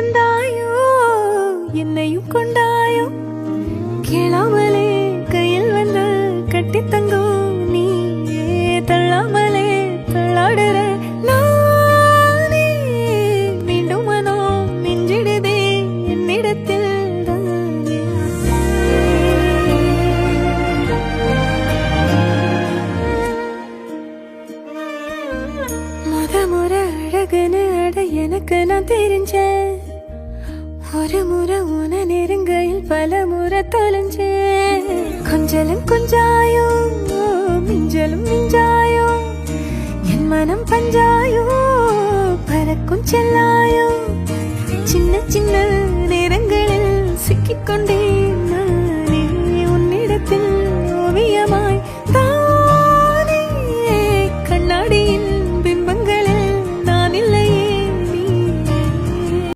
வந்தாயோ என்னையும் கொண்டாயோ கேளாமலே கையில் வந்து கட்டி தங்கும் நீ தள்ளாமலே தள்ளாடுற நானே மீண்டும் மனம் நெஞ்சிடுதே என்னிடத்தில் முறை அழகுன்னு அட எனக்கு நான் தெரிஞ்சேன் ஒரு முறை உன நெருங்கையில் பல முறை தொலைஞ்சேன் கொஞ்சலும் கொஞ்சாயோ மிஞ்சலும் மிஞ்சாயோ என் மனம் பஞ்சாயோ பறக்கும் செல்லாயோ